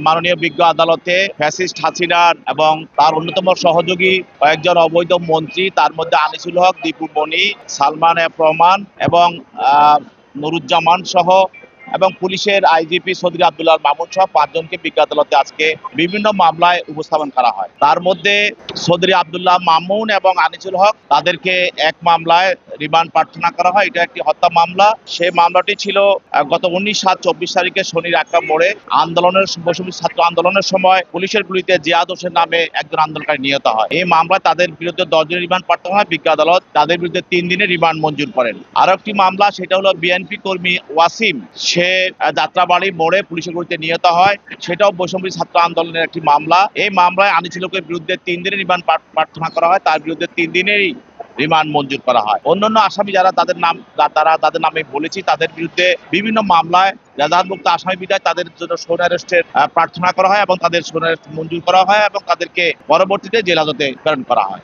মাননীয় বিজ্ঞ আদালতে ফ্যাসিস্ট হাসিনার এবং তার অন্যতম সহযোগী কয়েকজন অবৈধ মন্ত্রী, তার মধ্যে আনিসুল হক, দীপু মনি, সালমান এফ রহমান এবং নুরুজ্জামান সহ এবং পুলিশের আইজিপি চৌধুরী আব্দুল্লাহ মামুন সহ 5 জনকে বিজ্ঞ আদালতে আজকে বিভিন্ন মামলায় উপস্থাপন করা হয়। তার মধ্যে চৌধুরী আব্দুল্লাহ মামুন এবং আনিসুল হক তাদেরকে এক মামলায় রিমান্ড প্রার্থনা করা হয়। এটা একটি হত্যা মামলা। সেই মামলাটি ছিল গত 19/7/24 তারিখে শনির একটা মোড়ে বৈষম্য ছাত্র আন্দোলনের সময় পুলিশের গুলিতে জিয়াদ হোসেন নামে একজন আন্দোলনকারী নিহত হয়। এই মামলায় তাদের বিরুদ্ধে 10 দিনের রিমান্ড প্রার্থনা হয়। বিজ্ঞ আদালত তাদের বিরুদ্ধে 3 দিনের রিমান্ড মঞ্জুর করেন। আরো একটি মামলা, সেটা হলো বিএনপি কর্মী ওয়াসিম, সে যাত্রাবাড়ি মোড়ে পুলিশের গুলিতে নিহত হয়। সেটাও বৈষম্য ছাত্র আন্দোলনের একটি মামলা। এই মামলায় আনিসুলকের বিরুদ্ধে 3 দিনের রিমান্ড প্রার্থনা করা হয়। তার বিরুদ্ধে 3 দিনেরই রিমান্ড মঞ্জুর করা হয়। অন্যান্য আসামি যারা তাদের নামে বলেছি, তাদের বিরুদ্ধে বিভিন্ন মামলায় এজাহারভুক্ত আসামি বিধায় তাদের জন্য শোন অ্যারেস্টের প্রার্থনা করা হয় এবং তাদের শোন অ্যারেস্ট মঞ্জুর করা হয় এবং তাদেরকে পরবর্তীতে জেল হাজতে প্রেরণ করা হয়।